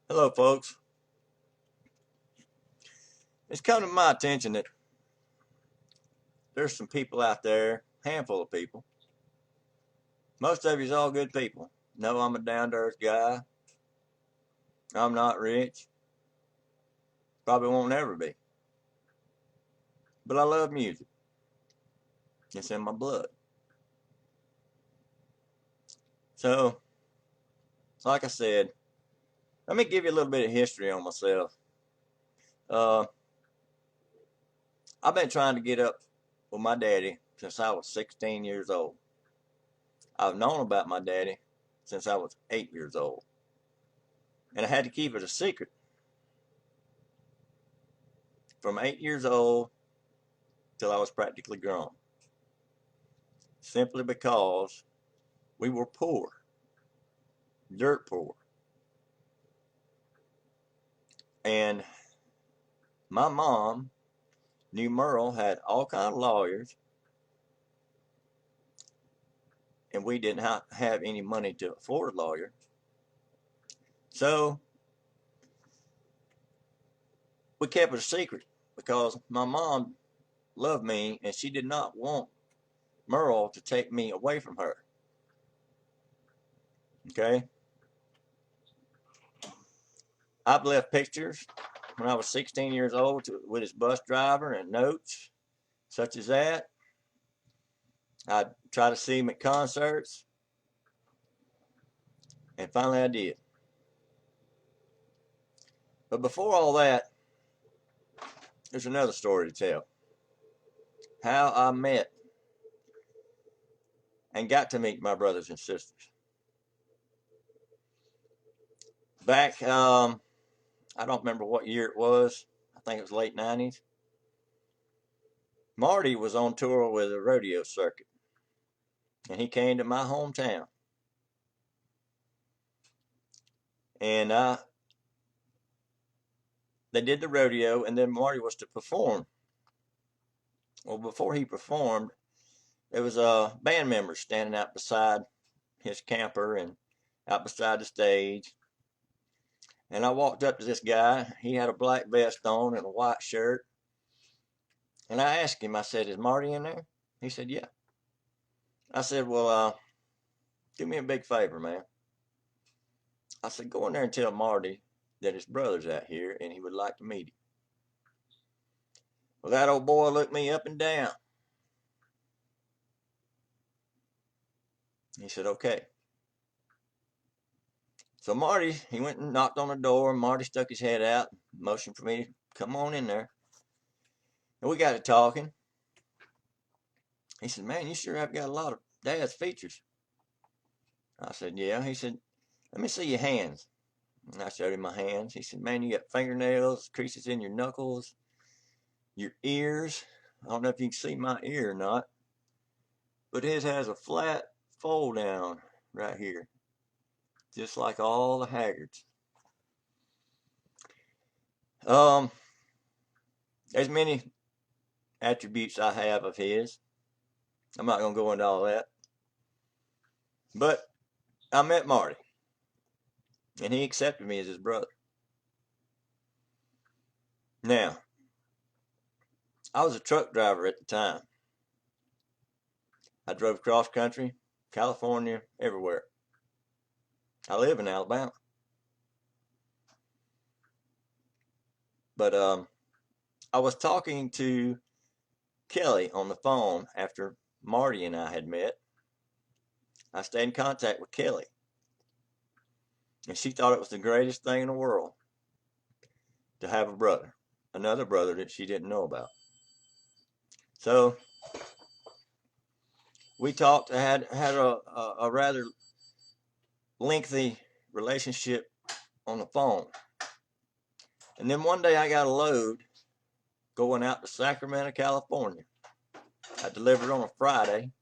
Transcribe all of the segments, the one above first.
Hello, folks. It's come to my attention that there's some people out there, handful of people. Most of you's all good people. No, I'm a down-to-earth guy. I'm not rich. Probably won't ever be. But I love music. It's in my blood. So, like I said, let me give you a little bit of history on myself. Uh, I've been trying to get up with my daddy since I was 16 years old. I've known about my daddy since I was 8 years old. And I had to keep it a secret from 8 years old till I was practically grown. Simply because we were poor, dirt poor. And my mom knew Merle had all kind of lawyers, and we didn't have any money to afford a lawyer. So we kept it a secret because my mom loved me and she did not want Merle to take me away from her. Okay? I've left pictures when I was 16 years old with his bus driver and notes such as that. I'd try to see him at concerts, and finally I did. But before all that, there's another story to tell. How I met and got to meet my brothers and sisters. Back, I don't remember what year it was. I think it was late 90s. Marty was on tour with a rodeo circuit, and he came to my hometown. And they did the rodeo, and then Marty was to perform. Well, before he performed, there was band members standing out beside his camper and out beside the stage. And I walked up to this guy. He had a black vest on and a white shirt. And I asked him, I said, "Is Marty in there?" He said, "Yeah." I said, "Well, do me a big favor, man." I said, "Go in there and tell Marty that his brother's out here and he would like to meet him." Well, that old boy looked me up and down. He said, "Okay." So Marty, he went and knocked on the door. Marty stuck his head out, motioned for me to come on in there. And we got to talking. He said, "Man, you sure have got a lot of Dad's features." I said, "Yeah." He said, "Let me see your hands." And I showed him my hands. He said, "Man, you got fingernails, creases in your knuckles, your ears. I don't know if you can see my ear or not, but his has a flat fold down right here, just like all the Haggards." There's many attributes I have of his. I'm not going to go into all that. But I met Marty, and he accepted me as his brother. Now, I was a truck driver at the time. I drove cross country, California, everywhere. I live in Alabama. But I was talking to Kelly on the phone after Marty and I had met. I stayed in contact with Kelly, and she thought it was the greatest thing in the world to have a brother, another brother that she didn't know about. So we talked, had a rather lengthy relationship on the phone. And then one day I got a load going out to Sacramento, California. I delivered on a Friday,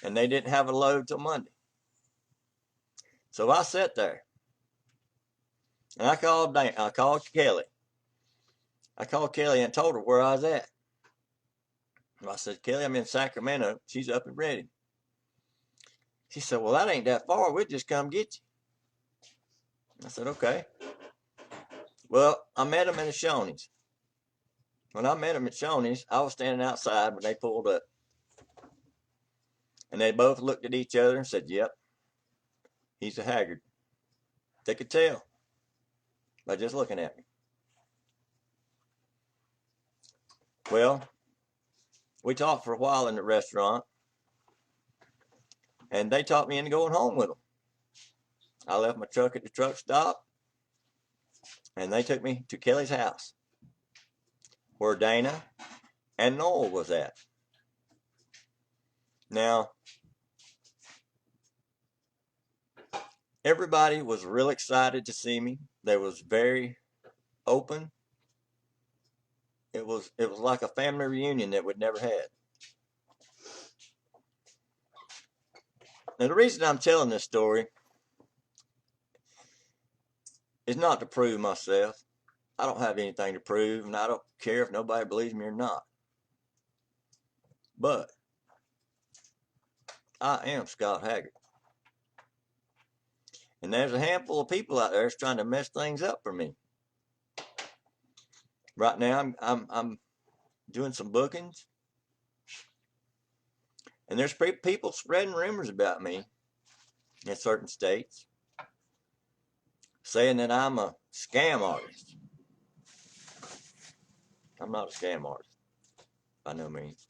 and they didn't have a load till Monday. So I sat there, and I called Kelly. I called Kelly and told her where I was at. I said, "Kelly, I'm in Sacramento." She's up and ready. She said, "Well, that ain't that far. We'll just come get you." I said, "Okay." Well, I met them in the Shoney's. When I met them at Shoney's, I was standing outside when they pulled up. And they both looked at each other and said, yep, he's a Haggard. They could tell by just looking at me. Well, we talked for a while in the restaurant, and they talked me into going home with them. I left my truck at the truck stop, and they took me to Kelly's house, where Dana and Noel was at. Now, everybody was real excited to see me. They was very open. It was like a family reunion that we'd never had. Now, the reason I'm telling this story is not to prove myself. I don't have anything to prove, and I don't care if nobody believes me or not. But I am Scott Haggard. And there's a handful of people out there that's trying to mess things up for me. Right now, I'm doing some bookings, and there's people spreading rumors about me in certain states, saying that I'm a scam artist. I'm not a scam artist, by no means.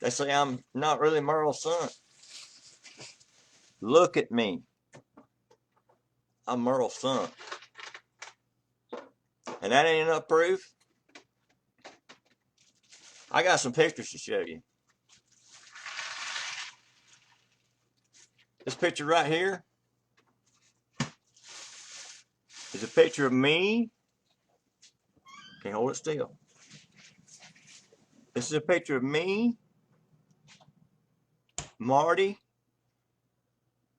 They say I'm not really Merle's son. Look at me. I'm Merle's son. And that ain't enough proof. I got some pictures to show you. This picture right here is a picture of me. Can't hold it still. This is a picture of me, Marty,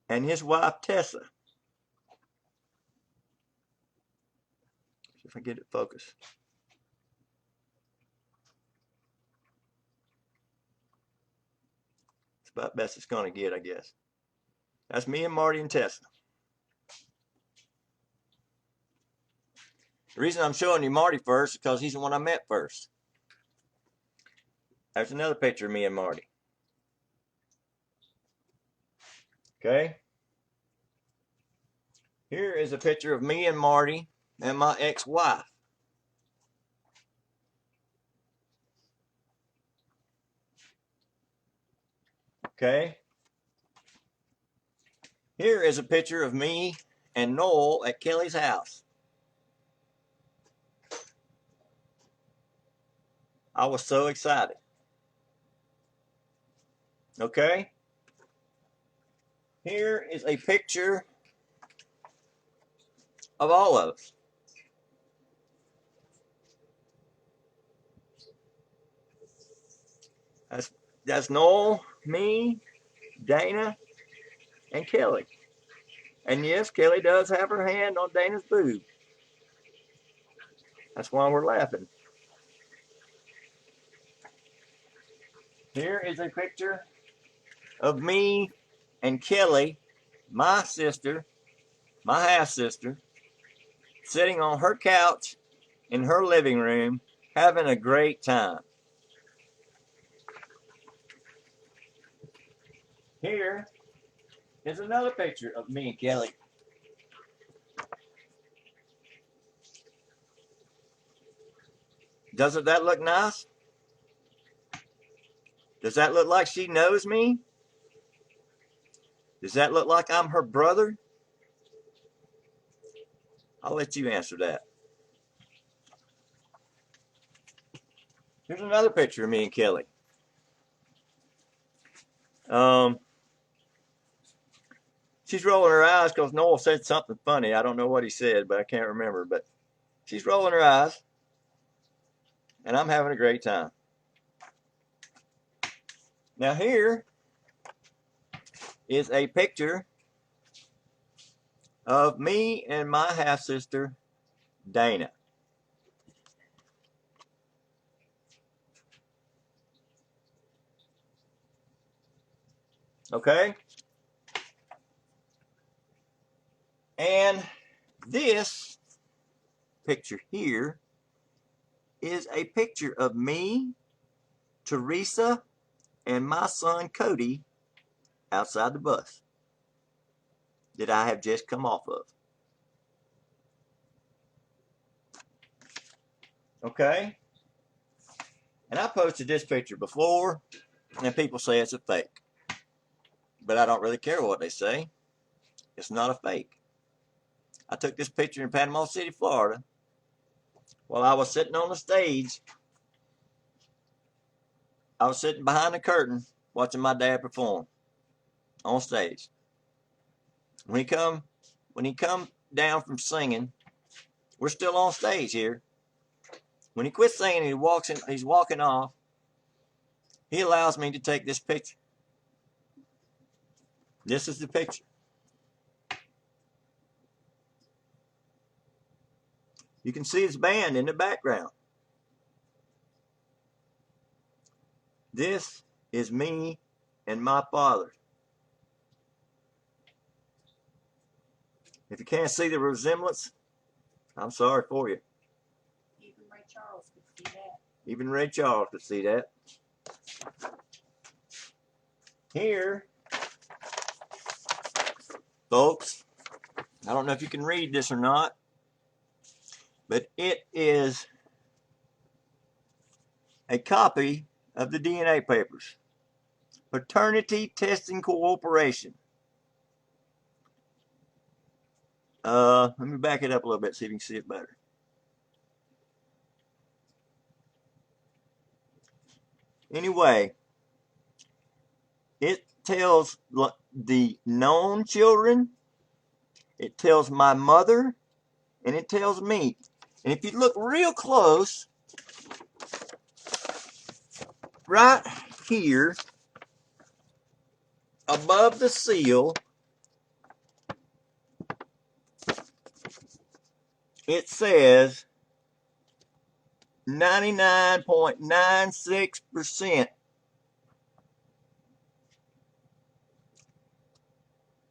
and his wife Tessa. See if I get it focused. It's about best it's gonna get, I guess. That's me and Marty and Tessa. The reason I'm showing you Marty first is because he's the one I met first. There's another picture of me and Marty. Okay. Here is a picture of me and Marty and my ex-wife. Okay. Here is a picture of me and Noel at Kelly's house. I was so excited. Okay. Here is a picture of all of us. That's Noel, me, Dana, and Kelly. And yes, Kelly does have her hand on Dana's boob. That's why we're laughing. Here is a picture of me and Kelly, my sister, my half-sister, sitting on her couch in her living room, having a great time. Here is another picture of me and Kelly. Doesn't that look nice? Does that look like she knows me? Does that look like I'm her brother? I'll let you answer that. Here's another picture of me and Kelly. She's rolling her eyes because Noel said something funny. I don't know what he said, but I can't remember. But she's rolling her eyes, and I'm having a great time. Now here is a picture of me and my half-sister, Dana. Okay? And this picture here is a picture of me, Teresa, and my son Cody outside the bus that I have just come off of. Okay? And I posted this picture before, and people say it's a fake. But I don't really care what they say. It's not a fake. I took this picture in Panama City, Florida, while I was sitting on the stage. I was sitting behind the curtain watching my dad perform on stage. When he come down from singing, we're still on stage here. When he quits singing, he's walking off. He allows me to take this picture. This is the picture. You can see his band in the background. This is me and my father. If you can't see the resemblance, I'm sorry for you. Even Ray Charles could see that. Even Ray Charles could see that. Here, folks, I don't know if you can read this or not, but it is a copy of the DNA papers. Paternity Testing Cooperation. Let me back it up a little bit, see if you can see it better. Anyway, it tells the known children, it tells my mother, and it tells me. And if you look real close, right here, above the seal, it says 99.96%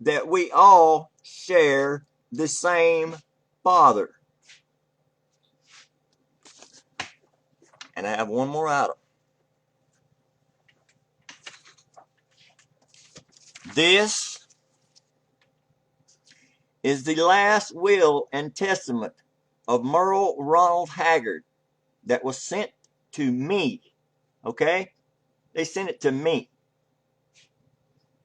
that we all share the same father. And I have one more item. This is the last will and testament of Merle Ronald Haggard that was sent to me. Okay? They sent it to me.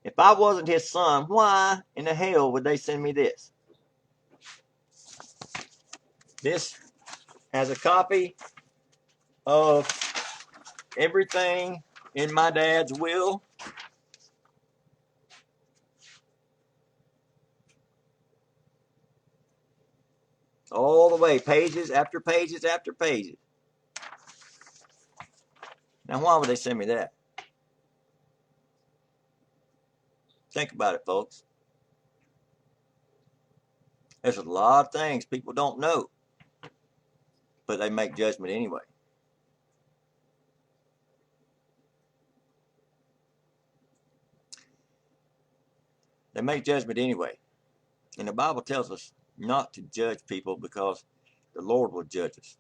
If I wasn't his son, why in the hell would they send me this? This has a copy of everything in my dad's will. All the way, pages after pages after pages. Now, why would they send me that? Think about it, folks. There's a lot of things people don't know, but they make judgment anyway. They make judgment anyway. And the Bible tells us not to judge people because the Lord will judge us.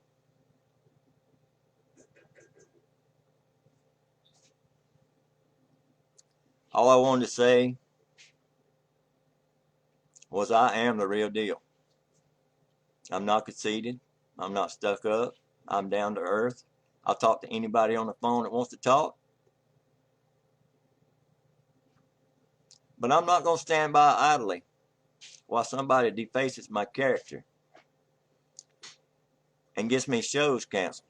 All I wanted to say was I am the real deal. I'm not conceited. I'm not stuck up. I'm down to earth. I'll talk to anybody on the phone that wants to talk. But I'm not going to stand by idly while somebody defaces my character and gets me shows canceled.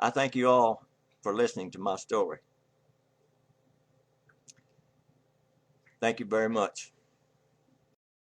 I thank you all for listening to my story. Thank you very much.